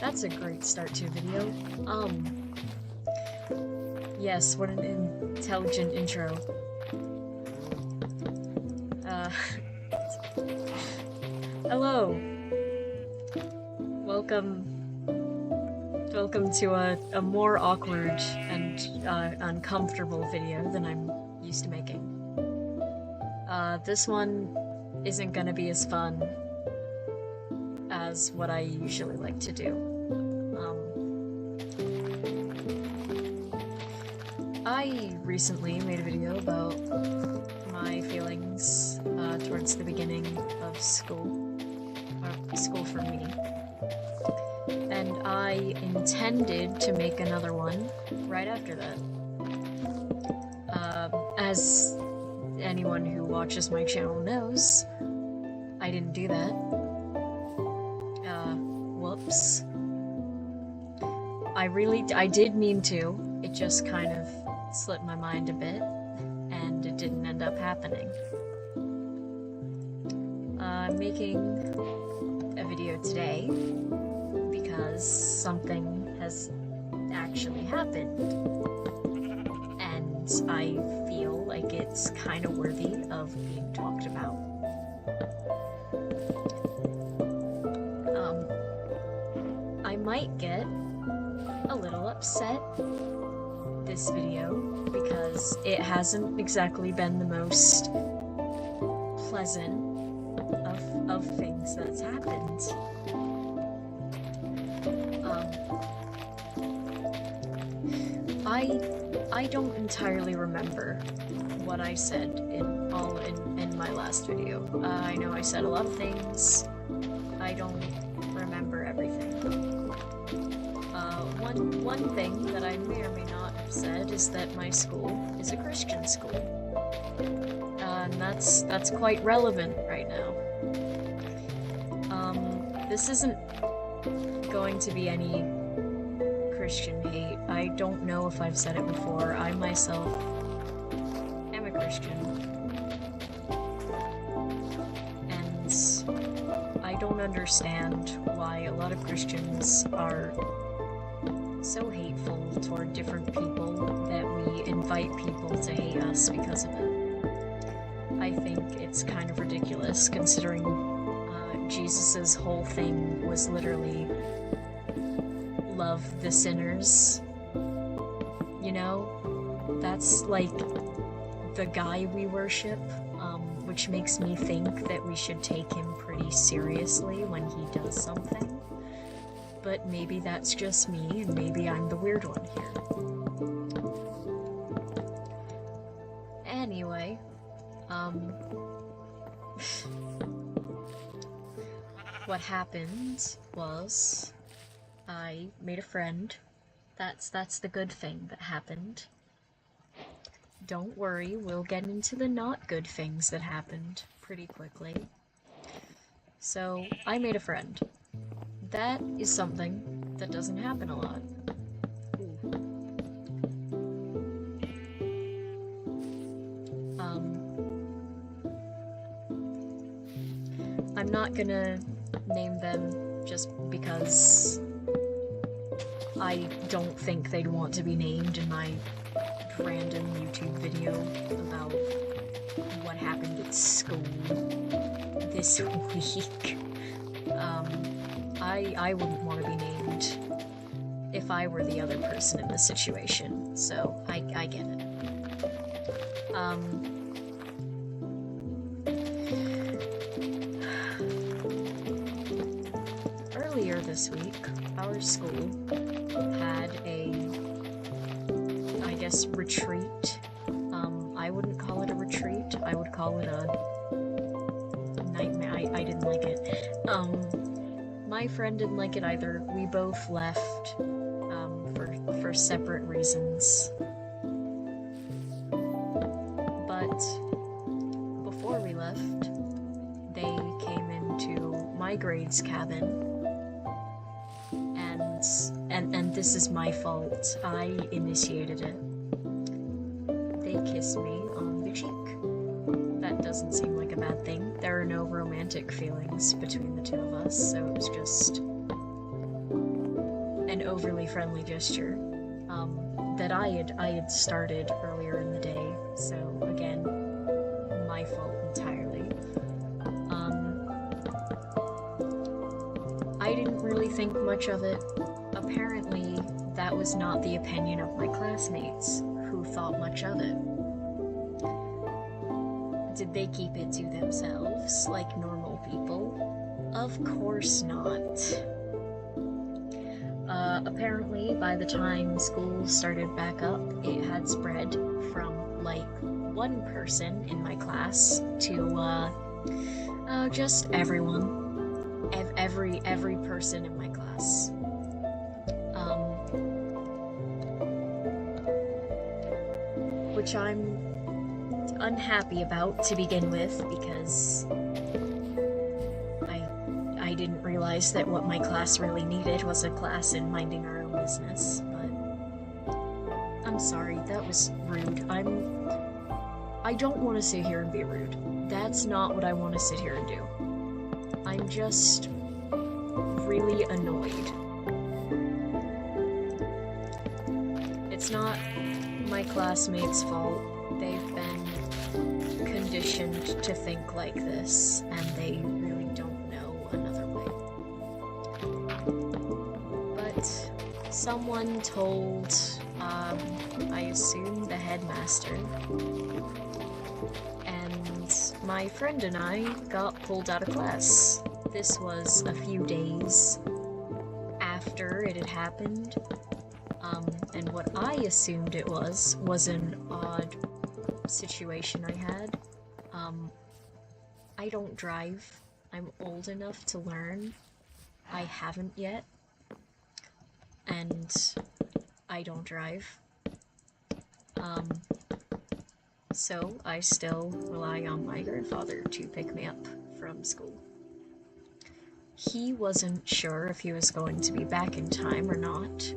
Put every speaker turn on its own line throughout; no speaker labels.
That's a great start to a video. Yes, what an intelligent intro. Uh, hello. Welcome to a more awkward and uncomfortable video than I'm used to making. This one isn't gonna be as fun as what I usually like to do. I recently made a video about my feelings towards the beginning of school, or school for me, and I intended to make another one right after that. As anyone who watches my channel knows, I didn't do that. Whoops. I did mean to, it just kind of slipped my mind a bit, and it didn't end up happening. I'm making a video today because something has actually happened, and I feel like it's kind of worthy of being talked about. I might get a little upset this video because it hasn't exactly been the most pleasant of things that's happened. I don't entirely remember what I said in my last video. I know I said a lot of things. I don't remember everything. One thing that I may or may not have said is that my school is a Christian school. And that's quite relevant right now. This isn't going to be any Christian hate. I don't know if I've said it before. I myself am a Christian. And I don't understand why a lot of Christians are so hateful toward different people that we invite people to hate us because of it. I think it's kind of ridiculous considering Jesus's whole thing was literally love the sinners. You know? That's like the guy we worship, which makes me think that we should take him pretty seriously when he does something. But maybe that's just me, and maybe I'm the weird one here. Anyway, what happened was I made a friend. That's the good thing that happened. Don't worry, we'll get into the not good things that happened pretty quickly. So, I made a friend. That is something that doesn't happen a lot. I'm not gonna name them just because I don't think they'd want to be named in my random YouTube video about what happened at school this week. I wouldn't want to be named if I were the other person in the situation, so I get it. Earlier this week, our school had a, I guess, retreat. I wouldn't call it a retreat, I would call it a nightmare. I didn't like it. My friend didn't like it either. We both left for separate reasons. But before we left, they came into my grade's cabin, and this is my fault. I initiated it. They kissed me on the cheek. That doesn't seem like a bad thing. There are no romantic feelings between the two of us, so it was just an overly friendly gesture that I had started earlier in the day. So again, my fault entirely. I didn't really think much of it. Apparently, that was not the opinion of my classmates, who thought much of it. Did they keep it to themselves, like normal people? Of course not. Apparently, by the time school started back up, it had spread from, like, one person in my class to, just everyone. Every person in my class. Which I'm unhappy about to begin with, because I didn't realize that what my class really needed was a class in minding our own business, but I'm sorry, that was rude. I don't want to sit here and be rude. That's not what I want to sit here and do. I'm just really annoyed. It's not my classmates' fault. They've been conditioned to think like this, and they really don't know another way. But someone told, I assume the headmaster, and my friend and I got pulled out of class. This was a few days after it had happened, and what I assumed it was an odd situation I had. I don't drive. I'm old enough to learn. I haven't yet. And I don't drive. So I still rely on my grandfather to pick me up from school. He wasn't sure if he was going to be back in time or not.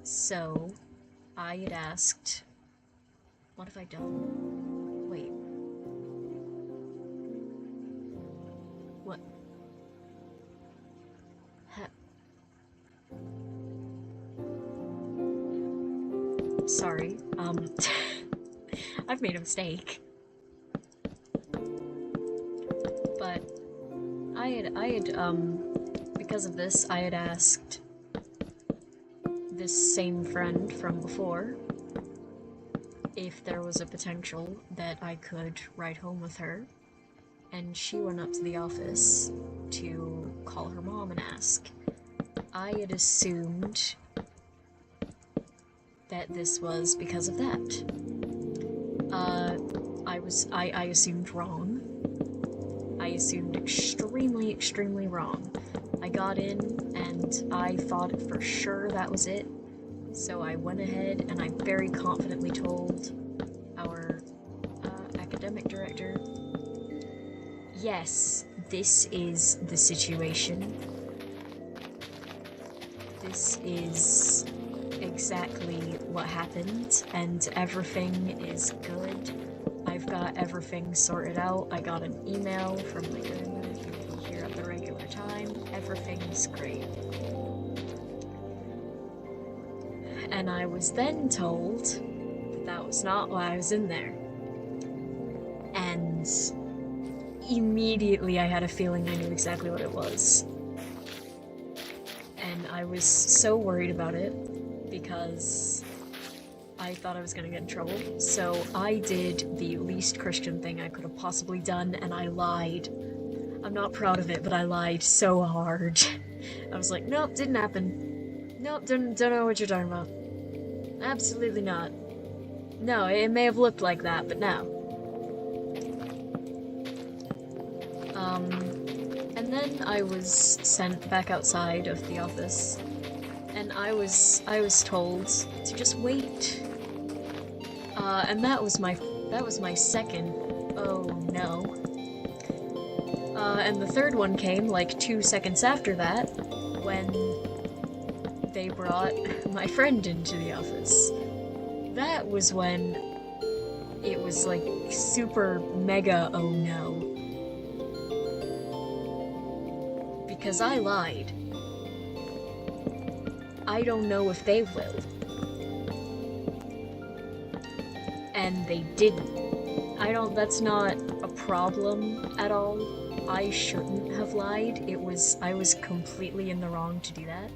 So I had asked, what have I done? Wait. What? Sorry, I've made a mistake. But I had, because of this, I had asked this same friend from before if there was a potential that I could ride home with her, and she went up to the office to call her mom and ask. I had assumed that this was because of that. I assumed wrong. I assumed extremely, extremely wrong. I got in, and I thought for sure that was it. So I went ahead, and I very confidently told our academic director, yes, this is the situation. This is exactly what happened, and everything is good. I've got everything sorted out. I got an email from my grandma to be here at the regular time. Everything's great. And I was then told that that was not why I was in there. And immediately I had a feeling I knew exactly what it was. And I was so worried about it because I thought I was gonna get in trouble. So I did the least Christian thing I could have possibly done, and I lied. I'm not proud of it, but I lied so hard. I was like, nope, didn't happen. Nope, don't know what you're talking about. Absolutely not. No, it may have looked like that, but no. And then I was sent back outside of the office, and I was told to just wait. And that was my second oh no. And the third one came like 2 seconds after that, when they brought my friend into the office. That was when it was like super mega oh no. Because I lied. I don't know if they will. And they didn't. That's not a problem at all. I shouldn't have lied. I was completely in the wrong to do that.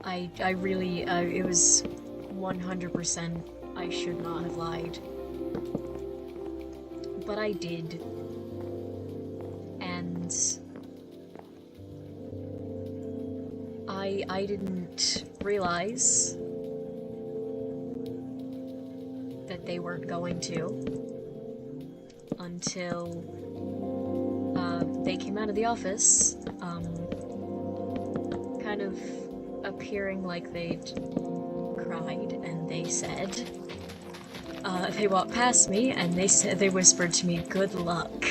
I really, it was 100%, I should not have lied. But I did. And I didn't realize that they weren't going to until they came out of the office, kind of appearing like they'd cried, and they said, they walked past me and they whispered to me, "Good luck."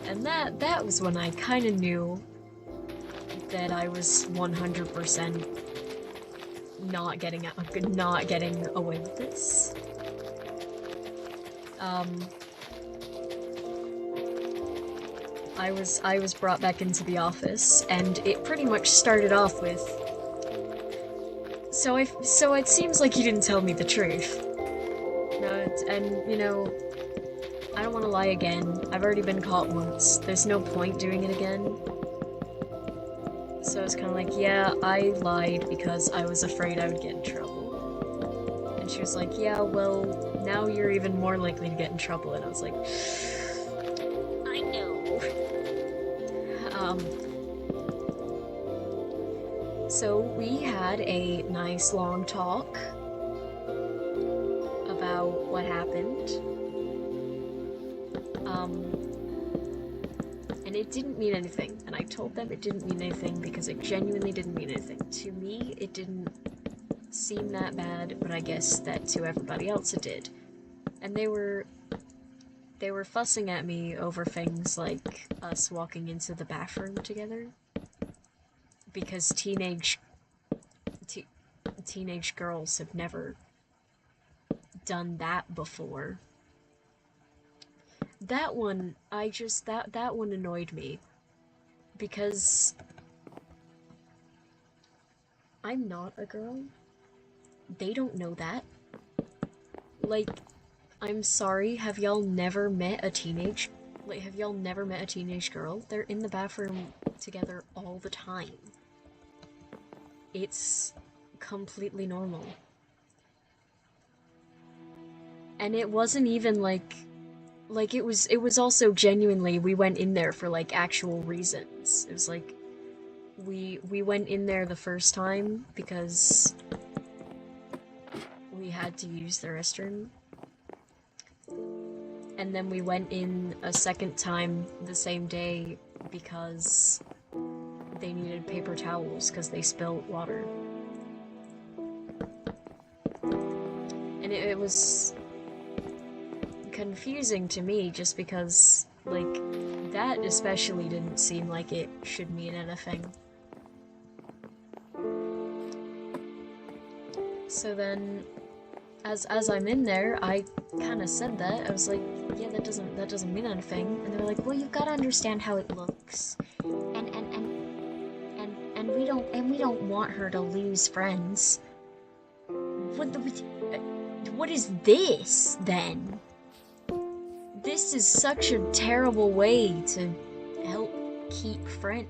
And that was when I kind of knew that I was 100% not getting away with this. I was brought back into the office, and it pretty much started off with, so it seems like you didn't tell me the truth. And you know, I don't want to lie again. I've already been caught once. There's no point doing it again. So I was kind of like, yeah, I lied because I was afraid I would get in trouble. And she was like, yeah, well, now you're even more likely to get in trouble. And I was like, I know. So we had a nice long talk about what happened. And it didn't mean anything, and I told them it didn't mean anything because it genuinely didn't mean anything. To me, it didn't seem that bad, but I guess that to everybody else it did. And they were fussing at me over things like us walking into the bathroom together, because teenage girls have never done that before. That one, that one annoyed me, because I'm not a girl. They don't know that. Like, I'm sorry, have y'all never met a teenage girl? They're in the bathroom together all the time. It's completely normal. And it wasn't even like it was also genuinely, we went in there for like actual reasons. It was like we went in there the first time because we had to use the restroom. And then we went in a second time the same day because they needed paper towels because they spilled water. And it was confusing to me just because, like, that especially didn't seem like it should mean anything. So then, as I'm in there, I kind of said that. I was like, yeah, that doesn't mean anything. And they were like, well, you've got to understand how it looks. And we don't want her to lose friends. What is this then? This is such a terrible way to help keep friends.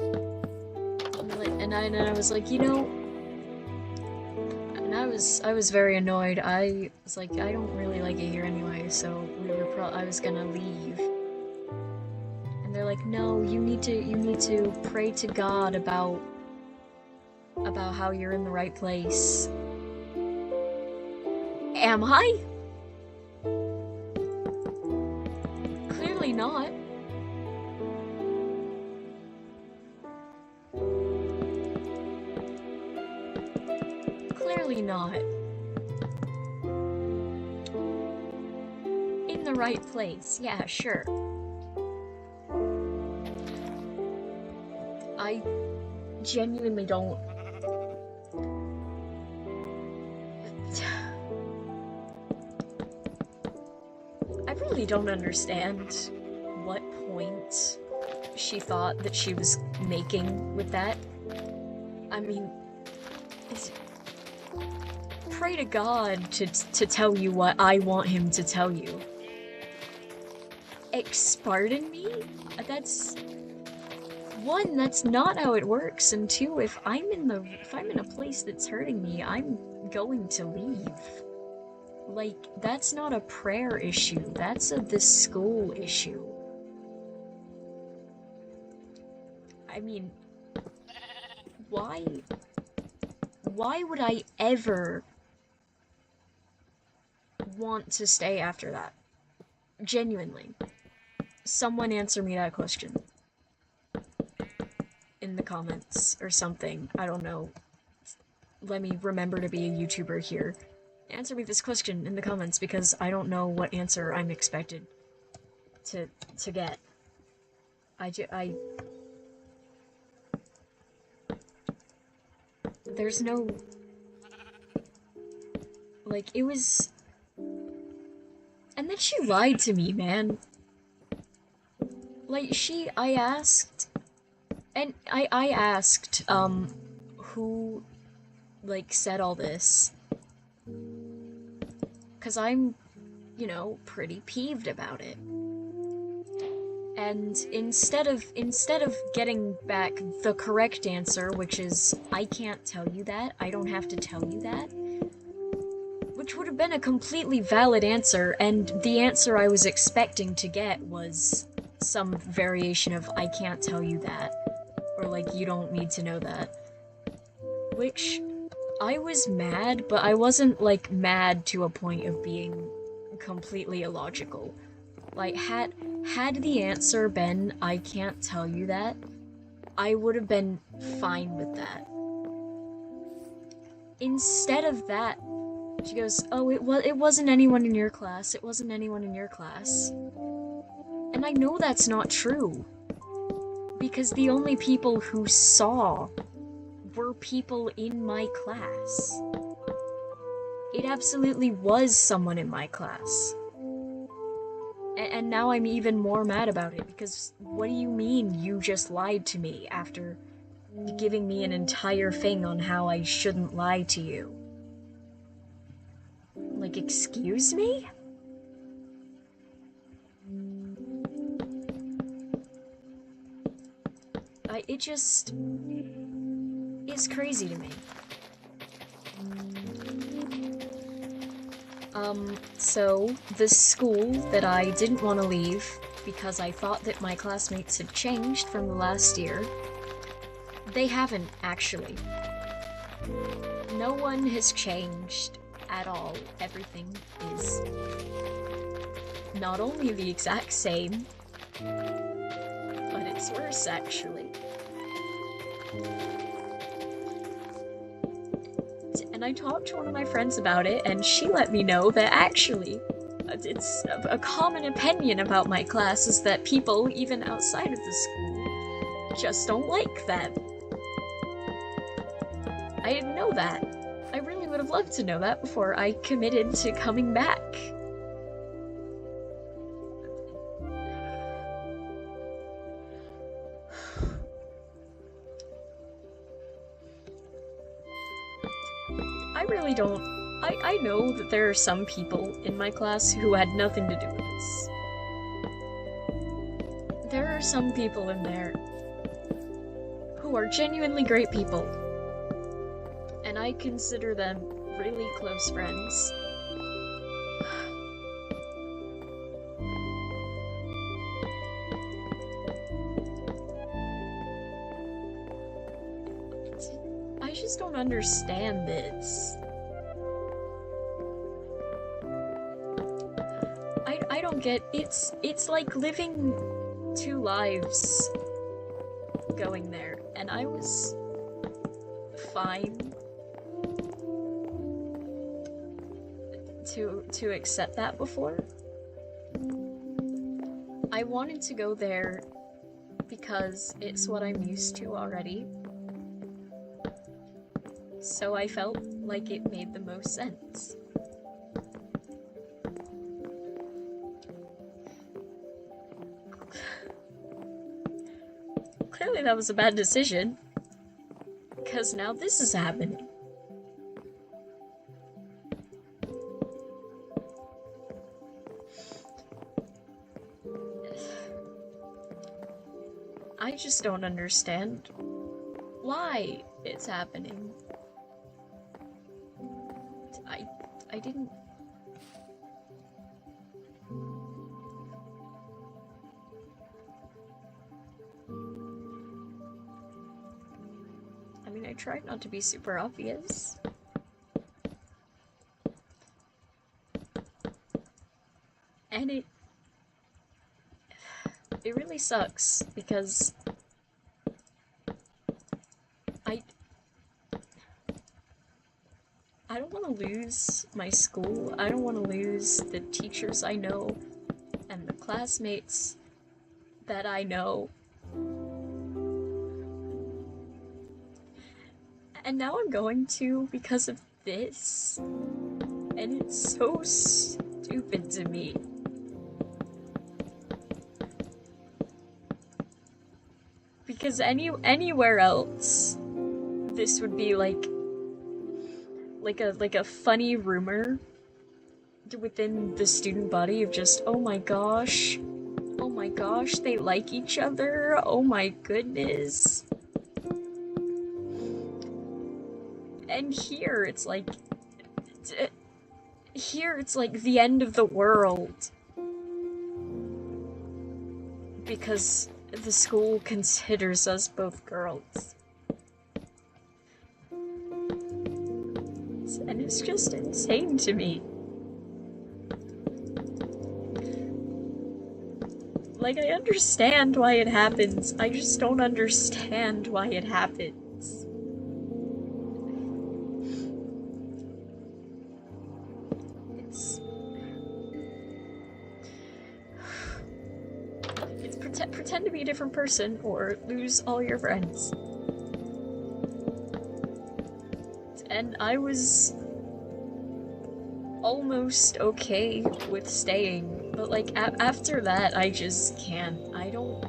And I was like, you know, and I was very annoyed. I was like, I don't really like it here anyway, so I was gonna leave. And they're like, no, you need to pray to God about how you're in the right place. Am I? Clearly not. Clearly not. In the right place, yeah, sure. I genuinely don't. I really don't understand what point point she thought that she was making with that. I mean, pray to God to tell you what I want him to tell you. Pardon me? That's... One, that's not how it works, and two, if I'm in a place that's hurting me, I'm going to leave. Like, that's not a prayer issue, that's this school issue. I mean, why would I ever want to stay after that? Genuinely. Someone answer me that question. In the comments or something. I don't know. Let me remember to be a YouTuber here. Answer me this question in the comments because I don't know what answer I'm expected to get. There's no... Like, it was... And then she lied to me, man. Like, I asked... And I asked, who, like, said all this. 'Cause I'm, you know, pretty peeved about it. And instead of getting back the correct answer, which is, I can't tell you that, I don't have to tell you that, which would have been a completely valid answer, and the answer I was expecting to get was some variation of, I can't tell you that, or like, you don't need to know that. Which, I was mad, but I wasn't, like, mad to a point of being completely illogical. Like, had the answer been, I can't tell you that, I would have been fine with that. Instead of that, she goes, oh, it wasn't anyone in your class, it wasn't anyone in your class. And I know that's not true. Because the only people who saw were people in my class. It absolutely was someone in my class. And now I'm even more mad about it, because what do you mean you just lied to me after giving me an entire thing on how I shouldn't lie to you? Like, excuse me? It just... is crazy to me. So, the school that I didn't want to leave, because I thought that my classmates had changed from the last year, they haven't, actually. No one has changed at all. Everything is not only the exact same, but it's worse, actually. And I talked to one of my friends about it, and she let me know that actually, it's a common opinion about my class is that people, even outside of the school, just don't like them. I didn't know that. I really would have loved to know that before I committed to coming back. I really don't... I know that there are some people in my class who had nothing to do with this. There are some people in there who are genuinely great people, and I consider them really close friends. I just don't understand this. I don't get... It's like living two lives going there, and I was fine to accept that before. I wanted to go there because it's what I'm used to already. So I felt like it made the most sense. Clearly that was a bad decision. Because now this is happening. I just don't understand why it's happening. I didn't... I mean, I tried not to be super obvious. And it really sucks, because I don't want to lose my school. I don't want to lose the teachers I know and the classmates that I know. And now I'm going to because of this. And it's so stupid to me. Because anywhere else, this would be like a funny rumor within the student body of just, oh my gosh, they like each other, oh my goodness. And here it's like the end of the world. Because the school considers us both girls. And it's just insane to me. Like, I understand why it happens, I just don't understand why it happens. It's pretend to be a different person or lose all your friends. And I was almost okay with staying, but like after that I just can't. I don't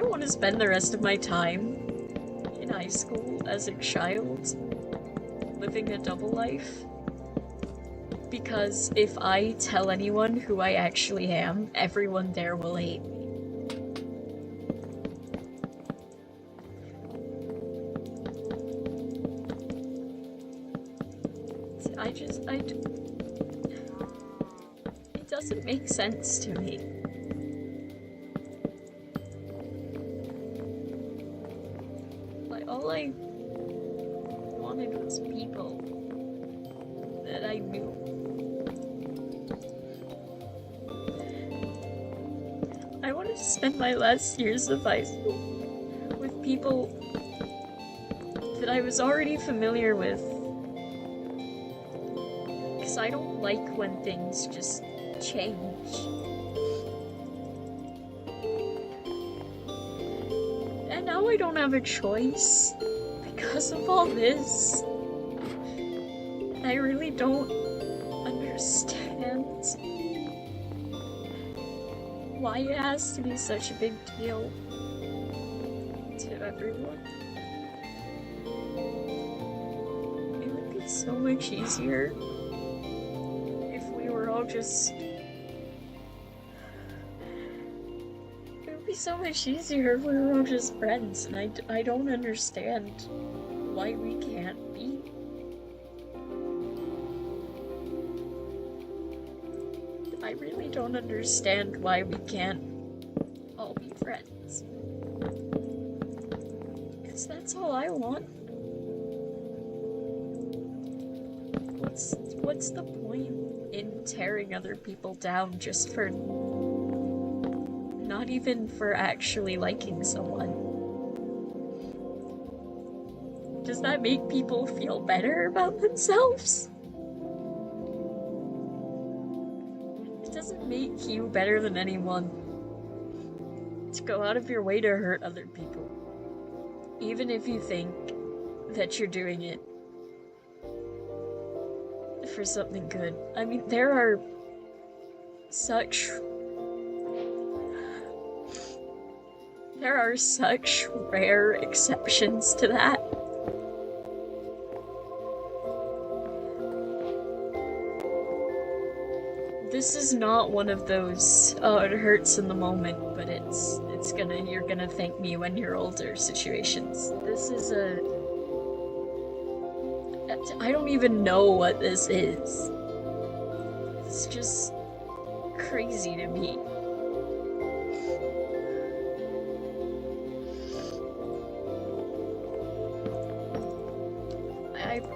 want to spend the rest of my time in high school as a child living a double life, because if I tell anyone who I actually am, everyone there will hate me. It doesn't make sense to me. Like, all I wanted was people that I knew. I wanted to spend my last years of high school with people that I was already familiar with. Because I don't like when things just change. And now I don't have a choice because of all this. I really don't understand why it has to be such a big deal to everyone. It would be so much easier if we were all just... It would be so much easier if we were all just friends, and I don't understand why we can't be. I really don't understand why we can't all be friends. Because that's all I want. What's the point in tearing other people down just for... not even for actually liking someone? Does that make people feel better about themselves? It doesn't make you better than anyone to go out of your way to hurt other people, even if you think that you're doing it for something good. I mean, there are such There are such rare exceptions to that. This is not one of those, oh, it hurts in the moment, but you're gonna thank me when you're older situations. This is I don't even know what this is. It's just crazy to me.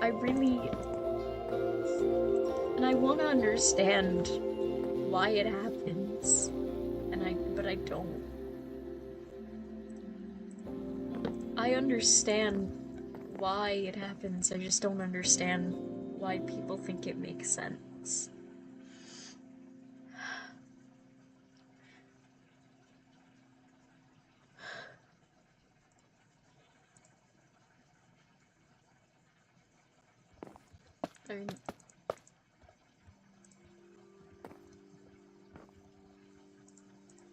I really, and I want to understand why it happens, but I don't. I understand why it happens, I just don't understand why people think it makes sense. I mean,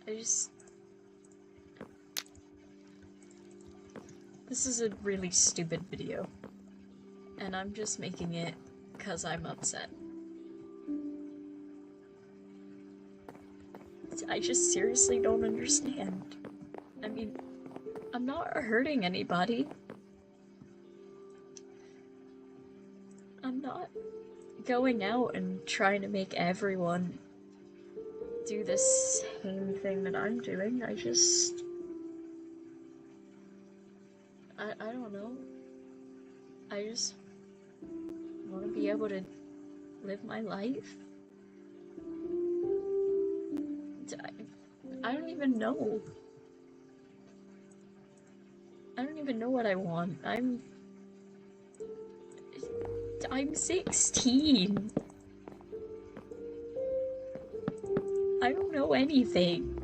this is a really stupid video, and I'm just making it because I'm upset. I just seriously don't understand. I mean, I'm not hurting anybody. I'm not going out and trying to make everyone do the same thing that I'm doing. I don't know. I just want to be able to live my life. I don't even know. I don't even know what I want. I'm 16. I don't know anything.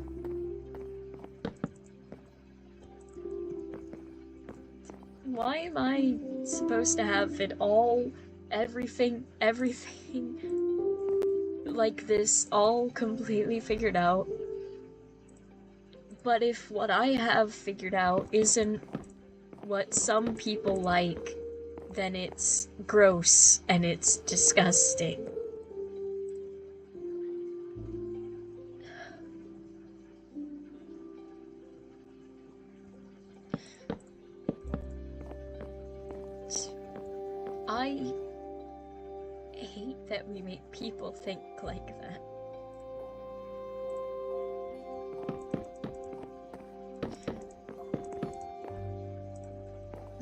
Why am I supposed to have it all, everything like this all completely figured out? But if what I have figured out isn't what some people like, then it's gross and it's disgusting. I hate that we make people think like that.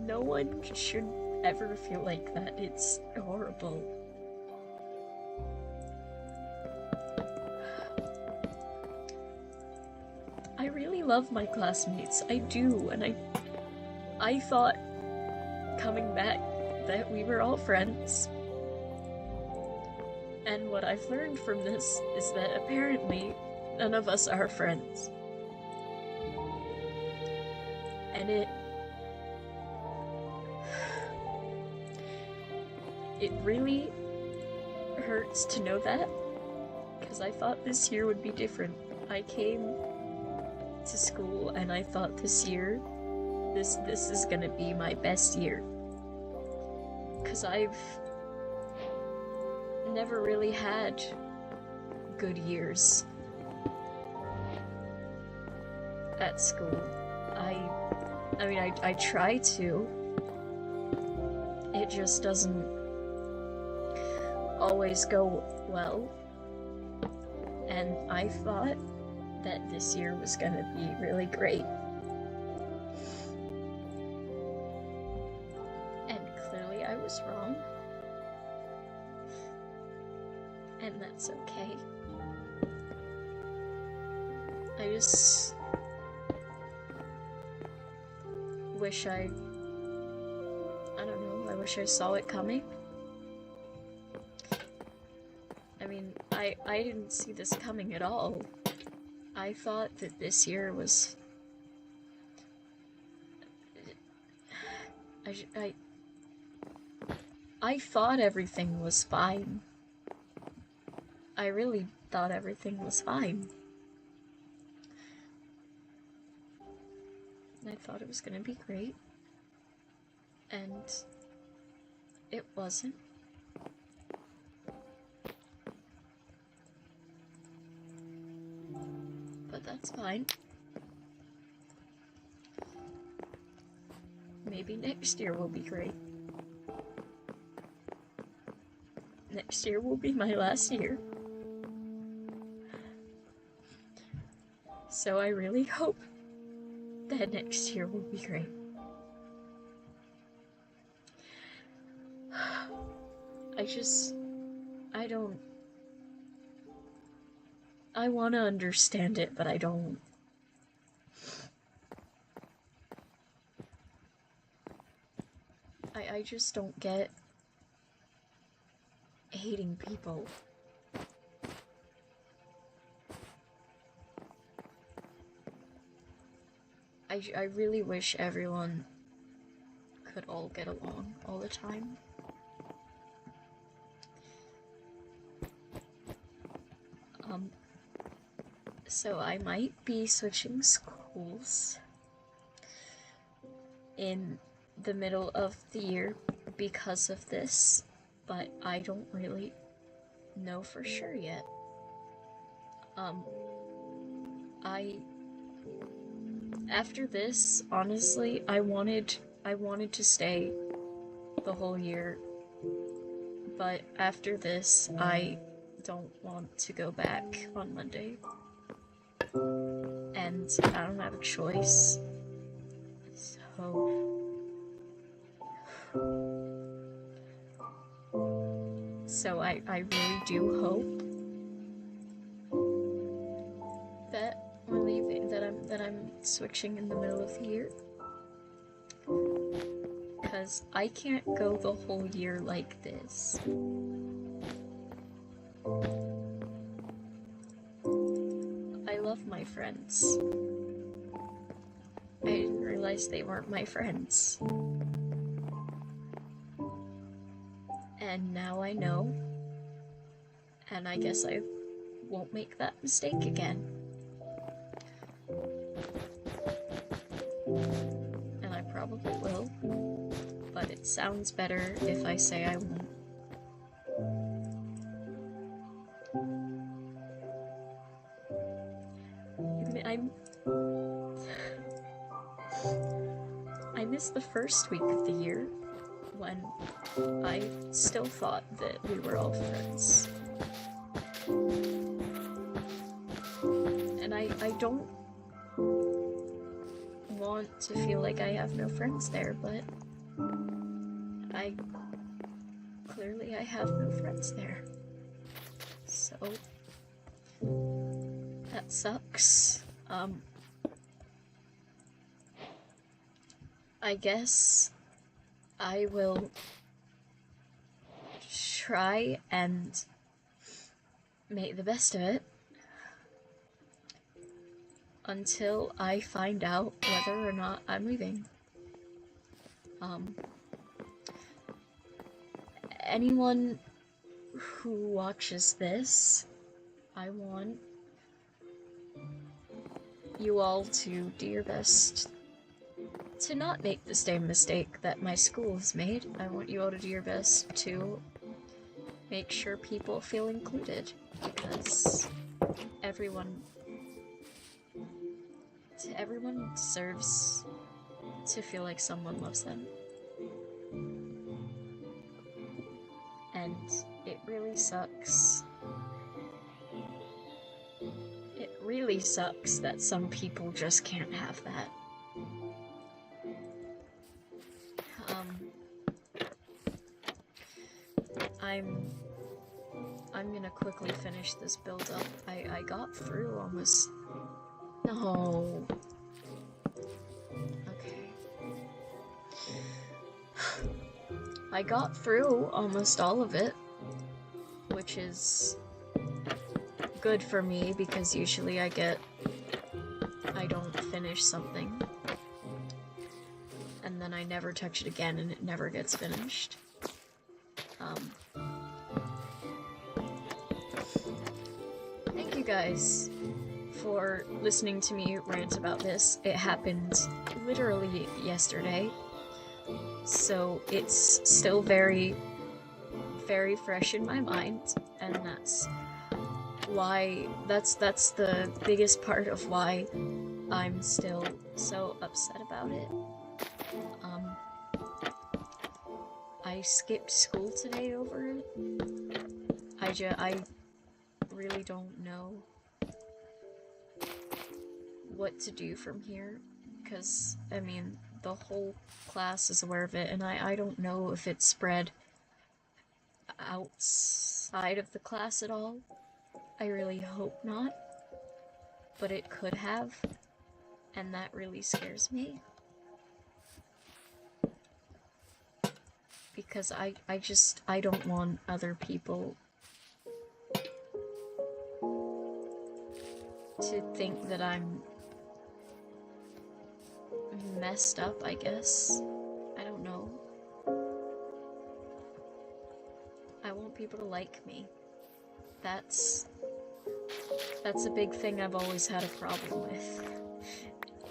No one should ever feel like that. It's horrible. I really love my classmates. I do, and I thought coming back that we were all friends. And what I've learned from this is that apparently none of us are friends. And it really hurts to know that, because I thought this year would be different. I came to school and I thought this year, this is gonna be my best year. Because I've never really had good years at school. I mean, I try to. It just doesn't always go well. And I thought that this year was gonna be really great. And clearly I was wrong. And that's okay. I just wish I don't know, I wish I saw it coming. I mean, I didn't see this coming at all. I thought that this year was... I thought everything was fine. I really thought everything was fine. thought it was gonna be great, and it wasn't. But that's fine. Maybe next year will be great. Next year will be my last year. So I really hope that next year will be great. I want to understand it, but I don't. I just don't get hating people. I really wish everyone could all get along all the time. So I might be switching schools in the middle of the year because of this, but I don't really know for sure yet. After this, honestly, I wanted to stay the whole year, but after this, I don't want to go back on Monday. And I don't have a choice. So I really do hope that we're leaving, that I'm switching in the middle of the year. Because I can't go the whole year like this. I love my friends. I didn't realize they weren't my friends. And now I know. And I guess I won't make that mistake again. And I probably will. But it sounds better if I say I won't. I missed the first week of the year when I still thought that we were all friends. And I don't want to feel like I have no friends there, but clearly I have no friends there. So that sucks. I guess I will try and make the best of it until I find out whether or not I'm leaving. Anyone who watches this, I want you all to do your best to not make the same mistake that my school has made. I want you all to do your best to make sure people feel included, because everyone deserves to feel like someone loves them. And it really sucks. It really sucks that some people just can't have that. I'm gonna quickly finish this build up. I got through almost... No. Okay. I got through almost all of it, which is good for me because usually I don't finish something and then I never touch it again and it never gets finished. Thank you guys for listening to me rant about this. It happened literally yesterday, so it's still very, very fresh in my mind, and that's the biggest part of why I'm still so upset about it. I skipped school today over it. I really don't know what to do from here, because, I mean, the whole class is aware of it, and I don't know if it spread outside of the class at all. I really hope not, but it could have, and that really scares me. Because I don't want other people to think that I'm messed up, I guess. I don't know. I want people to like me. That's a big thing I've always had a problem with.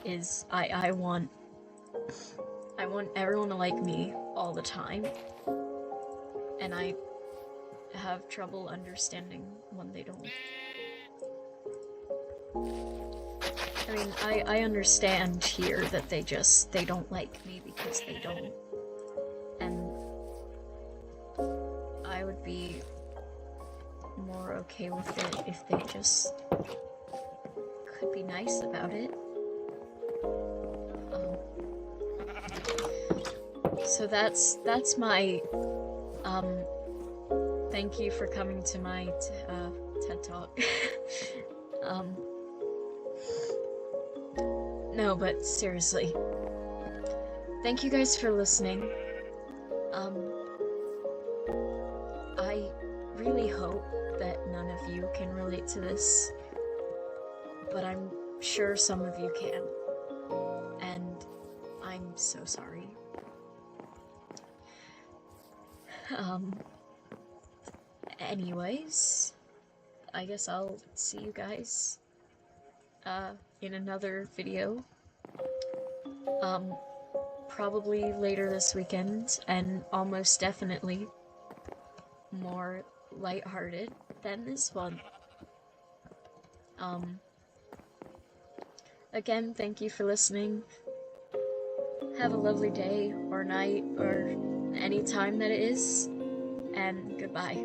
Is I want everyone to like me all the time. And I have trouble understanding when they don't. I mean, I understand here that they don't like me because they don't. And I would be more okay with it if they just could be nice about it. So that's my, thank you for coming to my, TED Talk. No, but seriously, thank you guys for listening. I really hope that none of you can relate to this, but I'm sure some of you can, and I'm so sorry. Anyways, I guess I'll see you guys, in another video, probably later this weekend, and almost definitely more lighthearted than this one. Again, thank you for listening. Have a lovely day, or night, or any time that it is, and goodbye.